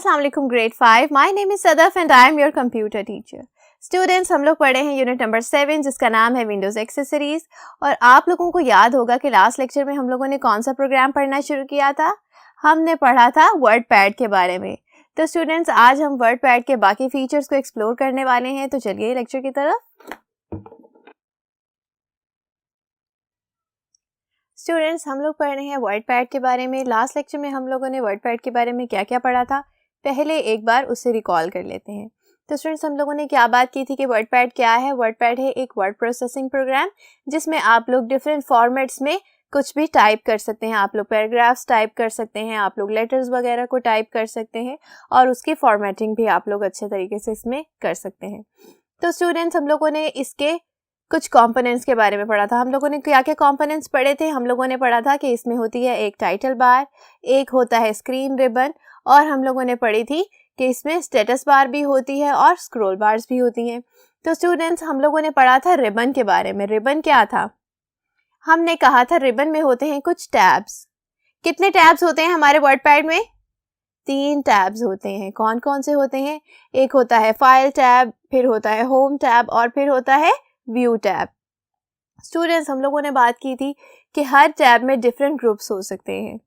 अस्सलाम वालेकुम grade 5। My name is Sadaf and I am your computer teacher. Students, हम लोग पढ़े हैं यूनिट नंबर 7 जिसका नाम है विंडोज़ एक्सेसरीज़। और आप लोगों को याद होगा कि लास्ट लेक्चर में हम लोगों ने कौन सा प्रोग्राम पढ़ना शुरू किया था। हमने पढ़ा था वर्ड पैड के बारे में। तो स्टूडेंट्स, आज हम वर्ड पैड के बाकी फीचर्स को एक्सप्लोर करने वाले हैं। तो चलिए लेक्चर की तरफ। स्टूडेंट्स, हम लोग पढ़ रहे हैं वर्ड पैड के बारे में। लास्ट लेक्चर में हम लोगों ने वर्ड पैड के बारे में क्या क्या पढ़ा था, पहले एक बार उसे रिकॉल कर लेते हैं। तो स्टूडेंट्स, हम लोगों ने क्या बात की थी कि वर्ड पैड क्या है। वर्ड पैड है एक वर्ड प्रोसेसिंग प्रोग्राम जिसमें आप लोग डिफरेंट फॉर्मेट्स में कुछ भी टाइप कर सकते हैं। आप लोग पैराग्राफ्स टाइप कर सकते हैं, आप लोग लेटर्स वगैरह को टाइप कर सकते हैं और उसकी फॉर्मेटिंग भी आप लोग अच्छे तरीके से इसमें कर सकते हैं। तो स्टूडेंट्स, हम लोगों ने इसके कुछ कंपोनेंट्स के बारे में पढ़ा था। हम लोगों ने क्या क्या कंपोनेंट्स पढ़े थे। हम लोगों ने पढ़ा था कि इसमें होती है एक टाइटल बार, एक होता है स्क्रीन रिबन, और हम लोगों ने पढ़ी थी कि इसमें स्टेटस बार भी होती है और स्क्रॉल बार्स भी होती हैं। तो स्टूडेंट्स, हम लोगों ने पढ़ा था रिबन के बारे में। रिबन क्या था? हमने कहा था रिबन में होते हैं कुछ टैब्स। कितने टैब्स होते हैं हमारे वर्ड पैड में? 3 टैब्स होते हैं। कौन कौन से होते हैं? एक होता है फाइल टैब, फिर होता है होम टैब और फिर होता है व्यू टैब। स्टूडेंट्स, हम लोगों ने बात की थी कि हर टैब में डिफरेंट ग्रुप्स हो सकते हैं।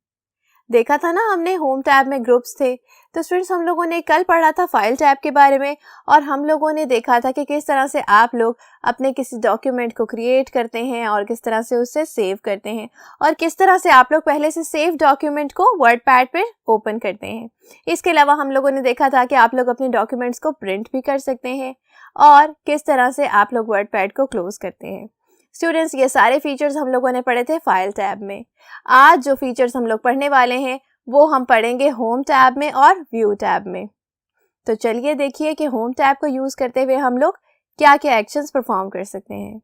देखा था ना हमने, होम टैब में ग्रुप्स थे। तो स्टूडेंट्स, हम लोगों ने कल पढ़ा था फाइल टैब के बारे में और हम लोगों ने देखा था कि किस तरह से आप लोग अपने किसी डॉक्यूमेंट को क्रिएट करते हैं और किस तरह से उसे सेव करते हैं और किस तरह से आप लोग पहले से सेव डॉक्यूमेंट को वर्ड पैड पे ओपन करते हैं। इसके अलावा हम लोगों ने देखा था कि आप लोग अपने डॉक्यूमेंट्स को प्रिंट भी कर सकते हैं और किस तरह से आप लोग वर्ड पैड को क्लोज करते हैं। स्टूडेंट्स, ये सारे फीचर्स हम लोगों ने पढ़े थे फाइल टैब में। आज जो फीचर्स हम लोग पढ़ने वाले हैं वो हम पढ़ेंगे होम टैब में और व्यू टैब में। तो चलिए देखिए कि होम टैब को यूज करते हुए हम लोग क्या क्या एक्शंस परफॉर्म कर सकते हैं।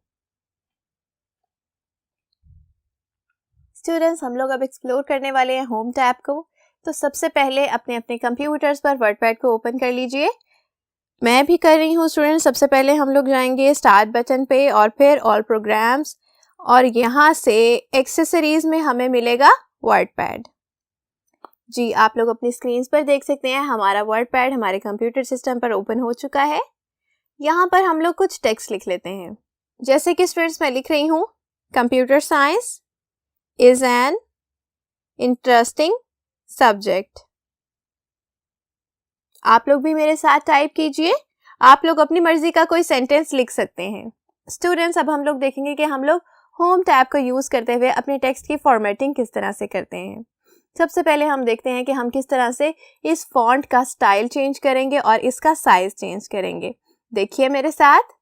स्टूडेंट्स, हम लोग अब एक्सप्लोर करने वाले हैं होम टैब को। तो सबसे पहले अपने अपने कंप्यूटर्स पर वर्ड पैड को ओपन कर लीजिए। मैं भी कर रही हूँ स्टूडेंट्स। सबसे पहले हम लोग जाएंगे स्टार्ट बटन पे और फिर ऑल प्रोग्राम्स, और यहाँ से एक्सेसरीज में हमें मिलेगा वर्ड पैड। जी, आप लोग अपनी स्क्रीन पर देख सकते हैं हमारा वर्ड पैड हमारे कंप्यूटर सिस्टम पर ओपन हो चुका है। यहाँ पर हम लोग कुछ टेक्स्ट लिख लेते हैं। जैसे कि स्टूडेंट्स, मैं लिख रही हूँ computer science is an interesting subject. आप लोग भी मेरे साथ टाइप कीजिए। आप लोग अपनी मर्जी का कोई सेंटेंस लिख सकते हैं। स्टूडेंट्स, अब हम लोग देखेंगे कि हम लोग होम टैब को यूज करते हुए अपने टेक्स्ट की फॉर्मेटिंग किस तरह से करते हैं। सबसे पहले हम देखते हैं कि हम किस तरह से इस फॉन्ट का स्टाइल चेंज करेंगे और इसका साइज चेंज करेंगे। देखिए मेरे साथ।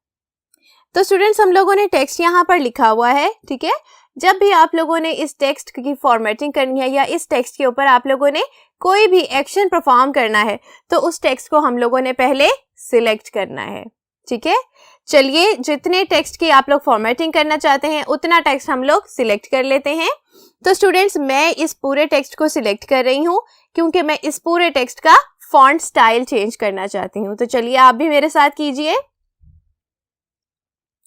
तो स्टूडेंट्स, हम लोगों ने टेक्स्ट यहाँ पर लिखा हुआ है, ठीक है। जब भी आप लोगों ने इस टेक्स्ट की फॉर्मेटिंग करनी है या इस टेक्स्ट के ऊपर आप लोगों ने कोई भी एक्शन परफॉर्म करना है तो उस टेक्स्ट को हम लोगों ने पहले सिलेक्ट करना है, ठीक है। चलिए, जितने टेक्स्ट की आप लोग फॉर्मेटिंग करना चाहते हैं उतना टेक्स्ट हम लोग सिलेक्ट कर लेते हैं। तो स्टूडेंट्स, मैं इस पूरे टेक्स्ट को सिलेक्ट कर रही हूँ क्योंकि मैं इस पूरे टेक्स्ट का फॉन्ट स्टाइल चेंज करना चाहती हूँ। तो चलिए आप भी मेरे साथ कीजिए।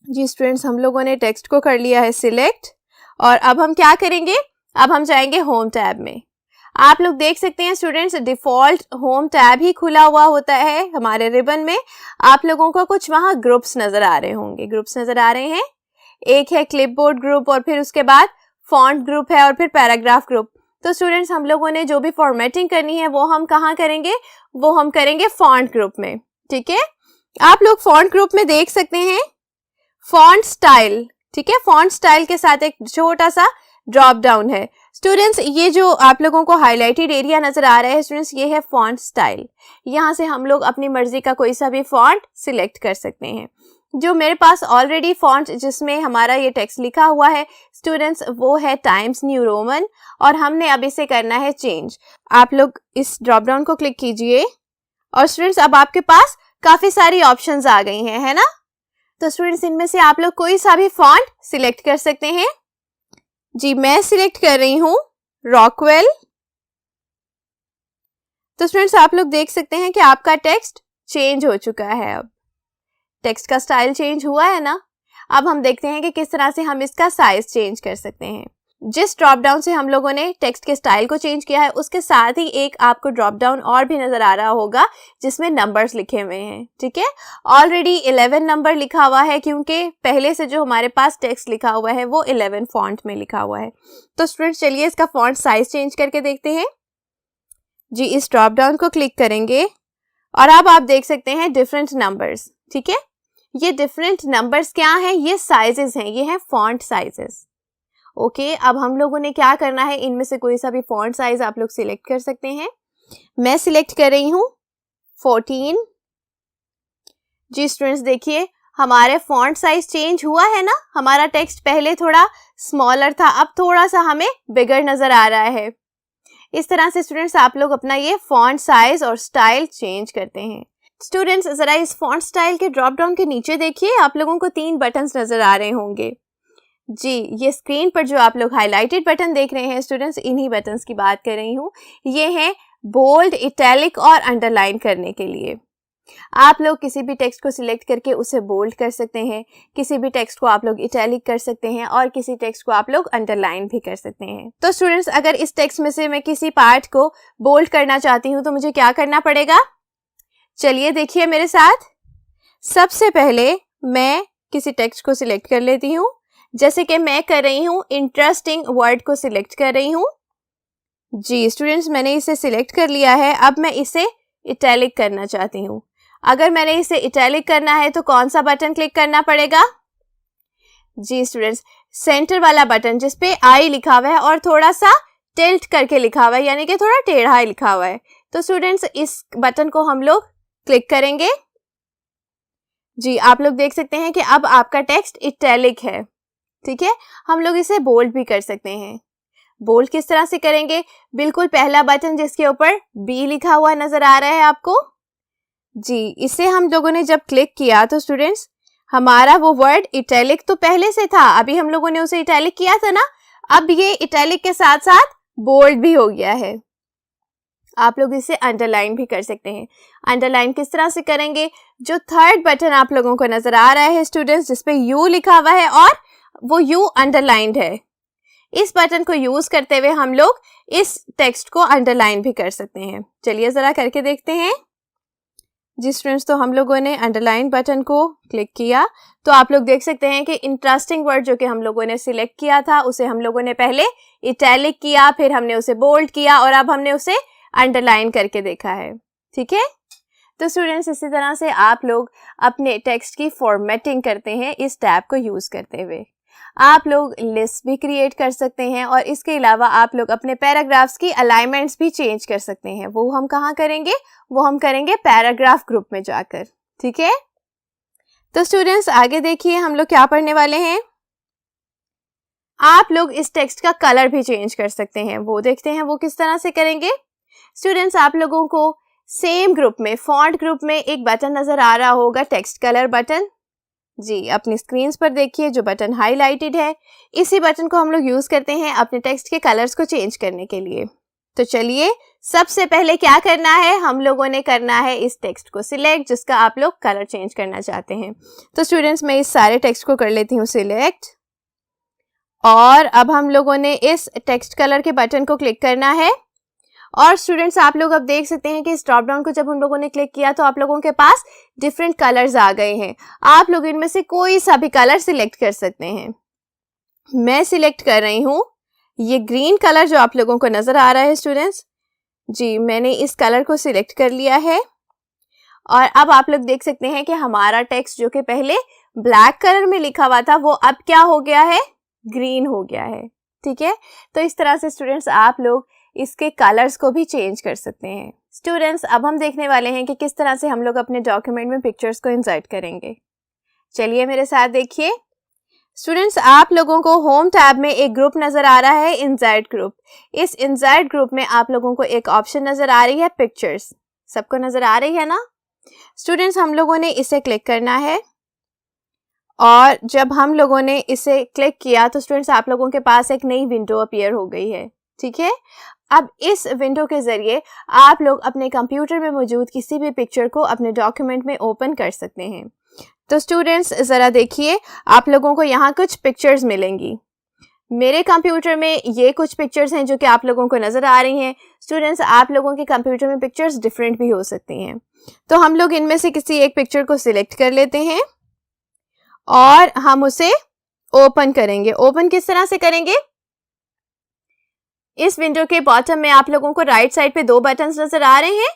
जी स्टूडेंट्स, हम लोगों ने टेक्स्ट को कर लिया है सिलेक्ट और अब हम क्या करेंगे? अब हम जाएंगे होम टैब में। आप लोग देख सकते हैं स्टूडेंट्स, डिफॉल्ट होम टैब ही खुला हुआ होता है हमारे रिबन में। आप लोगों को कुछ वहां ग्रुप्स नजर आ रहे होंगे। ग्रुप्स नजर आ रहे हैं। एक है क्लिपबोर्ड ग्रुप और फिर उसके बाद फॉन्ट ग्रुप है और फिर पैराग्राफ ग्रुप। तो स्टूडेंट्स, हम लोगों ने जो भी फॉर्मेटिंग करनी है वो हम कहाँ करेंगे? वो हम करेंगे फॉन्ट ग्रुप में, ठीक है। आप लोग फॉन्ट ग्रुप में देख सकते हैं फॉन्ट स्टाइल, ठीक है। फॉन्ट स्टाइल के साथ एक छोटा सा ड्रॉप डाउन है। स्टूडेंट्स, ये जो आप लोगों को हाईलाइटेड एरिया नजर आ रहा है स्टूडेंट्स, ये है फॉन्ट स्टाइल। यहाँ से हम लोग अपनी मर्जी का कोई सा भी फॉन्ट सिलेक्ट कर सकते हैं। जो मेरे पास ऑलरेडी फॉन्ट जिसमें हमारा ये टेक्स्ट लिखा हुआ है स्टूडेंट्स, वो है टाइम्स न्यू रोमन और हमने अब इसे करना है चेंज। आप लोग इस ड्रॉप डाउन को क्लिक कीजिए और स्टूडेंट्स, अब आपके पास काफी सारी ऑप्शंस आ गई हैं, है ना। तो स्टूडेंट्स, इनमें से आप लोग कोई सा भी फॉन्ट सिलेक्ट कर सकते हैं। जी, मैं सिलेक्ट कर रही हूं रॉकवेल। तो स्टूडेंट्स, आप लोग देख सकते हैं कि आपका टेक्स्ट चेंज हो चुका है। अब टेक्स्ट का स्टाइल चेंज हुआ है ना। अब हम देखते हैं कि किस तरह से हम इसका साइज चेंज कर सकते हैं। जिस ड्रॉप डाउन से हम लोगों ने टेक्स्ट के स्टाइल को चेंज किया है उसके साथ ही एक आपको ड्रॉप डाउन और भी नजर आ रहा होगा जिसमें नंबर्स लिखे हुए हैं, ठीक है। ऑलरेडी 11 नंबर लिखा हुआ है क्योंकि पहले से जो हमारे पास टेक्स्ट लिखा हुआ है वो 11 फॉन्ट में लिखा हुआ है। तो स्टूडेंट्स चलिए इसका फॉन्ट साइज चेंज करके देखते हैं जी। इस ड्रॉप डाउन को क्लिक करेंगे और अब आप देख सकते हैं डिफरेंट नंबर्स, ठीक है। ये डिफरेंट नंबर्स क्या हैं? ये साइजेस हैं, ये हैं फॉन्ट साइजेस। ओके, अब हम लोगों ने क्या करना है, इनमें से कोई सा भी फॉन्ट साइज आप लोग सिलेक्ट कर सकते हैं। मैं सिलेक्ट कर रही हूँ 14 जी। स्टूडेंट्स देखिए हमारे फॉन्ट साइज चेंज हुआ है ना, हमारा टेक्स्ट पहले थोड़ा स्मॉलर था, अब थोड़ा सा हमें बिगर नजर आ रहा है। इस तरह से स्टूडेंट्स आप लोग अपना ये फॉन्ट साइज और स्टाइल चेंज करते हैं। स्टूडेंट्स जरा इस फॉन्ट स्टाइल के ड्रॉप डाउन के नीचे देखिए, आप लोगों को 3 बटन्स नजर आ रहे होंगे जी। ये स्क्रीन पर जो आप लोग हाईलाइटेड बटन देख रहे हैं स्टूडेंट्स, इन्हीं बटन्स की बात कर रही हूँ। ये हैं बोल्ड, इटैलिक और अंडरलाइन करने के लिए। आप लोग किसी भी टेक्स्ट को सिलेक्ट करके उसे बोल्ड कर सकते हैं, किसी भी टेक्स्ट को आप लोग इटैलिक कर सकते हैं और किसी टेक्स्ट को आप लोग अंडरलाइन भी कर सकते हैं। तो स्टूडेंट्स अगर इस टेक्स्ट में से मैं किसी पार्ट को बोल्ड करना चाहती हूँ तो मुझे क्या करना पड़ेगा? चलिए देखिए मेरे साथ। सबसे पहले मैं किसी टेक्स्ट को सिलेक्ट कर लेती हूँ, जैसे कि मैं कर रही हूँ इंटरेस्टिंग वर्ड को सिलेक्ट कर रही हूँ जी। स्टूडेंट्स मैंने इसे सिलेक्ट कर लिया है, अब मैं इसे इटैलिक करना चाहती हूँ। अगर मैंने इसे इटैलिक करना है तो कौन सा बटन क्लिक करना पड़ेगा जी? स्टूडेंट्स सेंटर वाला बटन जिसपे आई लिखा हुआ है और थोड़ा सा टिल्ट करके लिखा हुआ है, यानी कि थोड़ा टेढ़ा लिखा हुआ है। तो स्टूडेंट्स इस बटन को हम लोग क्लिक करेंगे जी। आप लोग देख सकते हैं कि अब आपका टेक्स्ट इटैलिक है, ठीक है। हम लोग इसे बोल्ड भी कर सकते हैं। बोल्ड किस तरह से करेंगे? बिल्कुल पहला बटन जिसके ऊपर बी लिखा हुआ नजर आ रहा है आपको जी, इसे हम लोगों ने जब क्लिक किया तो स्टूडेंट्स हमारा वो वर्ड इटैलिक तो पहले से था, अभी हम लोगों ने उसे इटैलिक किया था ना, अब ये इटैलिक के साथ साथ बोल्ड भी हो गया है। आप लोग इसे अंडरलाइन भी कर सकते हैं। अंडरलाइन किस तरह से करेंगे? जो थर्ड बटन आप लोगों को नजर आ रहा है स्टूडेंट्स जिसपे यू लिखा हुआ है और वो यू अंडरलाइंड है, इस बटन को यूज करते हुए हम लोग इस टेक्स्ट को अंडरलाइन भी कर सकते हैं। चलिए जरा करके देखते हैं जी। स्टूडेंट्स तो हम लोगों ने अंडरलाइन बटन को क्लिक किया तो आप लोग देख सकते हैं कि इंटरेस्टिंग वर्ड जो कि हम लोगों ने सिलेक्ट किया था उसे हम लोगों ने पहले इटैलिक किया, फिर हमने उसे बोल्ड किया और अब हमने उसे अंडरलाइन करके देखा है, ठीक है। तो स्टूडेंट्स इसी तरह से आप लोग अपने टेक्स्ट की फॉर्मेटिंग करते हैं इस टैब को यूज करते हुए। आप लोग लिस्ट भी क्रिएट कर सकते हैं और इसके अलावा आप लोग अपने पैराग्राफ्स की अलाइनमेंट्स भी चेंज कर सकते हैं। वो हम कहाँ करेंगे? वो हम करेंगे पैराग्राफ ग्रुप में जाकर, ठीक है। तो स्टूडेंट्स आगे देखिए हम लोग क्या पढ़ने वाले हैं। आप लोग इस टेक्स्ट का कलर भी चेंज कर सकते हैं, वो देखते हैं वो किस तरह से करेंगे। स्टूडेंट्स आप लोगों को सेम ग्रुप में, फॉन्ट ग्रुप में एक बटन नजर आ रहा होगा, टेक्स्ट कलर बटन जी। अपनी स्क्रीन पर देखिए जो बटन हाईलाइटेड है, इसी बटन को हम लोग यूज करते हैं अपने टेक्स्ट के कलर्स को चेंज करने के लिए। तो चलिए सबसे पहले क्या करना है, हम लोगों ने करना है इस टेक्स्ट को सिलेक्ट जिसका आप लोग कलर चेंज करना चाहते हैं। तो स्टूडेंट्स मैं इस सारे टेक्स्ट को कर लेती हूँ सिलेक्ट और अब हम लोगों ने इस टेक्स्ट कलर के बटन को क्लिक करना है। और स्टूडेंट्स आप लोग अब देख सकते हैं कि इस ड्रॉप डाउन को जब हम लोगों ने क्लिक किया तो आप लोगों के पास डिफरेंट कलर्स आ गए हैं। आप लोग इनमें से कोई सा भी कलर सिलेक्ट कर सकते हैं। मैं सिलेक्ट कर रही हूँ ये ग्रीन कलर जो आप लोगों को नजर आ रहा है स्टूडेंट्स जी। मैंने इस कलर को सिलेक्ट कर लिया है और अब आप लोग देख सकते हैं कि हमारा टेक्स्ट जो कि पहले ब्लैक कलर में लिखा हुआ था वो अब क्या हो गया है? ग्रीन हो गया है, ठीक है। तो इस तरह से स्टूडेंट्स आप लोग इसके कलर्स को भी चेंज कर सकते हैं। स्टूडेंट्स अब हम देखने वाले हैं कि किस तरह से हम लोग अपने डॉक्यूमेंट में पिक्चर्स को इंसर्ट करेंगे। चलिए मेरे साथ देखिए। स्टूडेंट्स आप लोगों को होम टैब में एक ग्रुप नजर आ रहा है, इंसर्ट ग्रुप। इस इंसर्ट ग्रुप में आप लोगों को एक ऑप्शन नजर आ रही है पिक्चर्स, सबको नजर आ रही है ना स्टूडेंट्स? हम लोगों ने इसे क्लिक करना है और जब हम लोगों ने इसे क्लिक किया तो स्टूडेंट्स आप लोगों के पास एक नई विंडो अपीयर हो गई है, ठीक है। अब इस विंडो के जरिए आप लोग अपने कंप्यूटर में मौजूद किसी भी पिक्चर को अपने डॉक्यूमेंट में ओपन कर सकते हैं। तो स्टूडेंट्स ज़रा देखिए आप लोगों को यहाँ कुछ पिक्चर्स मिलेंगी मेरे कंप्यूटर में ये कुछ पिक्चर्स हैं जो कि आप लोगों को नज़र आ रही हैं। स्टूडेंट्स, आप लोगों के कंप्यूटर में पिक्चर्स डिफरेंट भी हो सकती हैं, तो हम लोग इनमें से किसी एक पिक्चर को सिलेक्ट कर लेते हैं और हम उसे ओपन करेंगे। ओपन किस तरह से करेंगे? इस विंडो के बॉटम में आप लोगों को राइट साइड पे 2 बटन्स नजर आ रहे हैं।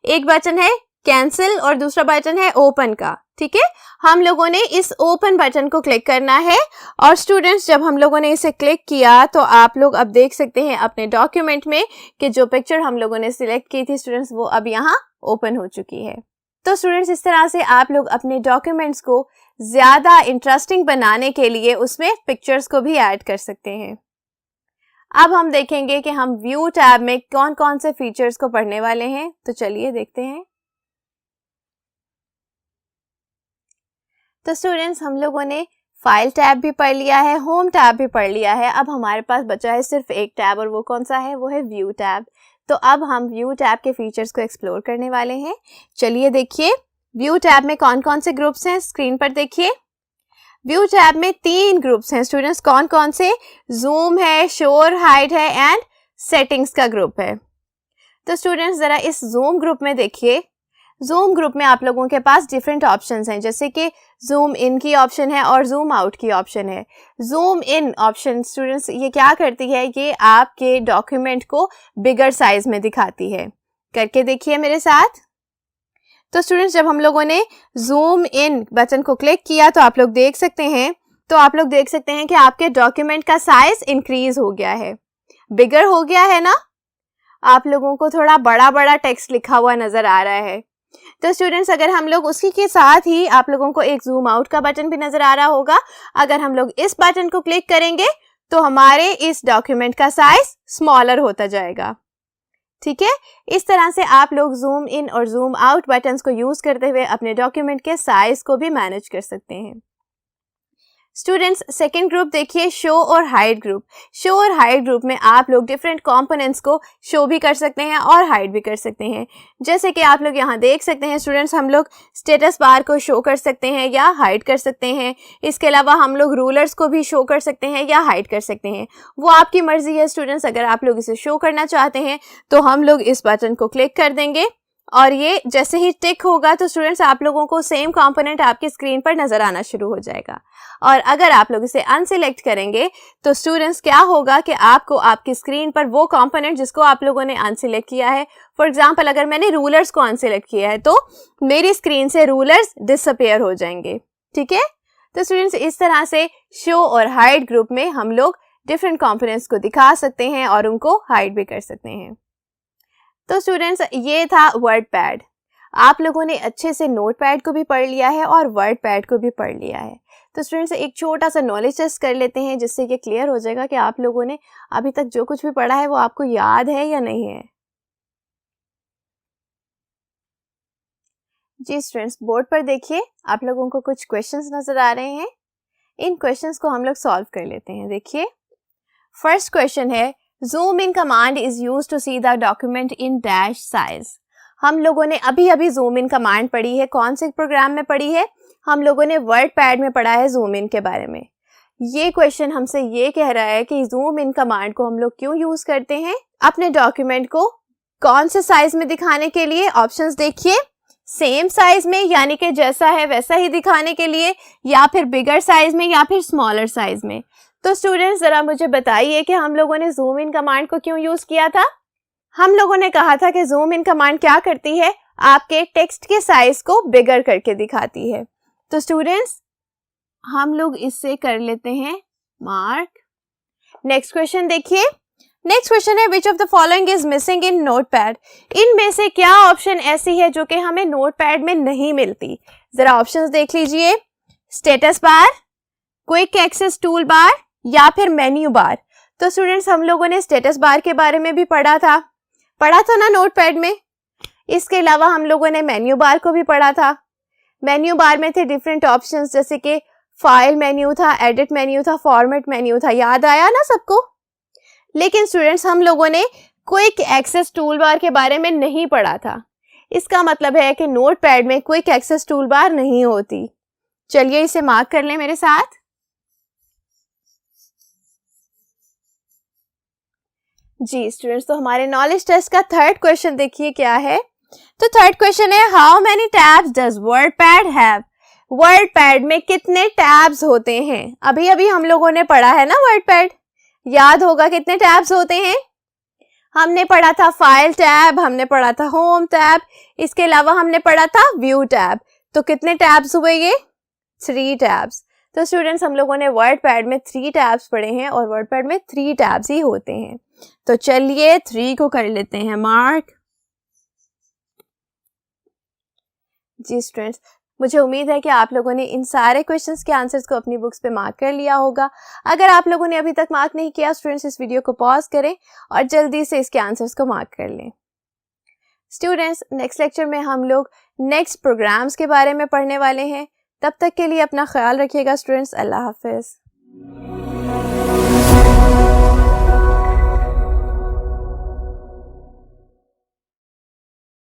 एक बटन है कैंसिल और दूसरा बटन है ओपन का। ठीक है, हम लोगों ने इस ओपन बटन को क्लिक करना है और स्टूडेंट्स, जब हम लोगों ने इसे क्लिक किया तो आप लोग अब देख सकते हैं अपने डॉक्यूमेंट में कि जो पिक्चर हम लोगों ने सिलेक्ट की थी स्टूडेंट्स, वो अब यहाँ ओपन हो चुकी है। तो स्टूडेंट्स, इस तरह से आप लोग अपने डॉक्यूमेंट्स को ज्यादा इंटरेस्टिंग बनाने के लिए उसमें पिक्चर्स को भी ऐड कर सकते हैं। अब हम देखेंगे कि हम व्यू टैब में कौन कौन से फीचर्स को पढ़ने वाले हैं, तो चलिए देखते हैं। तो स्टूडेंट्स, हम लोगों ने फाइल टैब भी पढ़ लिया है, होम टैब भी पढ़ लिया है। अब हमारे पास बचा है सिर्फ एक टैब, और वो कौन सा है? वो है व्यू टैब। तो अब हम व्यू टैब के फीचर्स को एक्सप्लोर करने वाले हैं। चलिए देखिए, व्यू टैब में कौन कौन से ग्रुप्स हैं, स्क्रीन पर देखिए। व्यू टैब में 3 ग्रुप्स हैं स्टूडेंट्स, कौन कौन से? जूम है, शो और हाइड है, एंड सेटिंग्स का ग्रुप है। तो स्टूडेंट्स, जरा इस जूम ग्रुप में देखिए। जूम ग्रुप में आप लोगों के पास डिफरेंट ऑप्शंस हैं, जैसे कि जूम इन की ऑप्शन है और जूम आउट की ऑप्शन है। जूम इन ऑप्शन स्टूडेंट्स ये क्या करती है? ये आपके डॉक्यूमेंट को बिगर साइज में दिखाती है। करके देखिए मेरे साथ। तो स्टूडेंट्स, जब हम लोगों ने जूम इन बटन को क्लिक किया तो आप लोग देख सकते हैं कि आपके डॉक्यूमेंट का साइज इंक्रीज हो गया है, बिगर हो गया है ना। आप लोगों को थोड़ा बड़ा बड़ा टेक्स्ट लिखा हुआ नजर आ रहा है। तो स्टूडेंट्स, अगर हम लोग उसी के साथ ही आप लोगों को एक जूम आउट का बटन भी नजर आ रहा होगा। अगर हम लोग इस बटन को क्लिक करेंगे तो हमारे इस डॉक्यूमेंट का साइज स्मॉलर होता जाएगा। ठीक है, इस तरह से आप लोग जूम इन और जूम आउट बटन्स को यूज करते हुए अपने डॉक्यूमेंट के साइज को भी मैनेज कर सकते हैं। स्टूडेंट्स, सेकंड ग्रुप देखिए, शो और हाइड ग्रुप। शो और हाइड ग्रुप में आप लोग डिफरेंट कंपोनेंट्स को शो भी कर सकते हैं और हाइड भी कर सकते हैं। जैसे कि आप लोग यहाँ देख सकते हैं स्टूडेंट्स, हम लोग स्टेटस बार को शो कर सकते हैं या हाइड कर सकते हैं। इसके अलावा हम लोग रूलर्स को भी शो कर सकते हैं या हाइड कर सकते हैं, वो आपकी मर्जी है स्टूडेंट्स। अगर आप लोग इसे शो करना चाहते हैं तो हम लोग इस बटन को क्लिक कर देंगे और ये जैसे ही टिक होगा तो स्टूडेंट्स आप लोगों को सेम कंपोनेंट आपकी स्क्रीन पर नजर आना शुरू हो जाएगा। और अगर आप लोग इसे अनसिलेक्ट करेंगे तो स्टूडेंट्स क्या होगा कि आपको आपकी स्क्रीन पर वो कंपोनेंट जिसको आप लोगों ने अनसिलेक्ट किया है, फॉर एग्जांपल अगर मैंने रूलर्स को अनसिलेक्ट किया है तो मेरी स्क्रीन से रूलर्स डिसअपीयर हो जाएंगे। ठीक है, तो स्टूडेंट्स इस तरह से शो और हाइड ग्रुप में हम लोग डिफरेंट कंपोनेंट्स को दिखा सकते हैं और उनको हाइड भी कर सकते हैं। तो स्टूडेंट्स ये था वर्ड पैड। आप लोगों ने अच्छे से नोट पैड को भी पढ़ लिया है और वर्ड पैड को भी पढ़ लिया है। तो स्टूडेंट्स एक छोटा सा नॉलेज टेस्ट कर लेते हैं जिससे ये क्लियर हो जाएगा कि आप लोगों ने अभी तक जो कुछ भी पढ़ा है वो आपको याद है या नहीं है। जी स्टूडेंट्स, बोर्ड पर देखिए, आप लोगों को कुछ क्वेश्चंस नजर आ रहे हैं। इन क्वेश्चंस को हम लोग सॉल्व कर लेते हैं। देखिए, फर्स्ट क्वेश्चन है, zoom in command is used to see the document in dash size. हम लोगों ने अभी अभी जूम इन कमांड पढ़ी है। कौन से प्रोग्राम में पढ़ी है? हम लोगों ने वर्ड पैड में पढ़ा है जूम इन के बारे में। ये क्वेश्चन हमसे ये कह रहा है कि जूम इन कमांड को हम लोग क्यों यूज करते हैं अपने डॉक्यूमेंट को कौन से साइज में दिखाने के लिए। ऑप्शंस देखिए, सेम साइज में यानी कि जैसा है वैसा ही दिखाने के लिए, या फिर बिगर साइज में, या फिर स्मॉलर साइज में। तो स्टूडेंट्स जरा मुझे बताइए कि हम लोगों ने जूम इन कमांड को क्यों यूज किया था। हम लोगों ने कहा था कि जूम इन कमांड क्या करती है, आपके टेक्स्ट के साइज को बिगर करके दिखाती है। तो स्टूडेंट्स हम लोग इससे कर लेते हैं मार्क। नेक्स्ट क्वेश्चन देखिए, नेक्स्ट क्वेश्चन है, which of the following is missing in notepad. इनमें से क्या ऑप्शन ऐसी है जो कि हमें नोटपैड में नहीं मिलती। जरा ऑप्शंस देख लीजिए, status bar, quick access toolbar, या फिर मेन्यू बार। तो स्टूडेंट्स हम लोगों ने स्टेटस बार के बारे में भी पढ़ा था ना नोटपैड में। इसके अलावा हम लोगों ने मेन्यू बार को भी पढ़ा था। मेन्यू बार में थे डिफरेंट ऑप्शंस, जैसे कि फाइल मेन्यू था, एडिट मेन्यू था, फॉर्मेट मेन्यू था। याद आया ना सबको? लेकिन स्टूडेंट्स हम लोगों ने क्विक एक्सेस टूल बार के बारे में नहीं पढ़ा था। इसका मतलब है कि नोटपैड में क्विक एक्सेस टूल बार नहीं होती। चलिए इसे मार्क कर लें मेरे साथ। जी स्टूडेंट्स, तो हमारे नॉलेज टेस्ट का थर्ड क्वेश्चन देखिए क्या है। तो थर्ड क्वेश्चन है, how many tabs does WordPad have? WordPad में कितने टैब्स होते हैं? अभी अभी हम लोगों ने पढ़ा है ना वर्डपैड, याद होगा कितने टैब्स होते हैं। हमने पढ़ा था फाइल टैब, हमने पढ़ा था होम टैब, इसके अलावा हमने पढ़ा था व्यू टैब। तो कितने टैब्स हुए ये? 3 टैब्स। तो स्टूडेंट्स, हम लोगों ने वर्डपैड में 3 टैब्स पढ़े हैं और वर्डपैड में 3 टैब्स ही होते हैं। तो चलिए 3 को कर लेते हैं मार्क। जी स्टूडेंट्स, मुझे उम्मीद है कि आप लोगों ने इन सारे क्वेश्चंस के आंसर्स को अपनी बुक्स पे मार्क कर लिया होगा। अगर आप लोगों ने अभी तक मार्क नहीं किया स्टूडेंट्स, इस वीडियो को पॉज करें और जल्दी से इसके आंसर्स को मार्क कर लें। स्टूडेंट्स, नेक्स्ट लेक्चर में हम लोग नेक्स्ट प्रोग्राम्स के बारे में पढ़ने वाले हैं। तब तक के लिए अपना ख्याल रखिएगा स्टूडेंट्स। अल्लाह हाफिज़।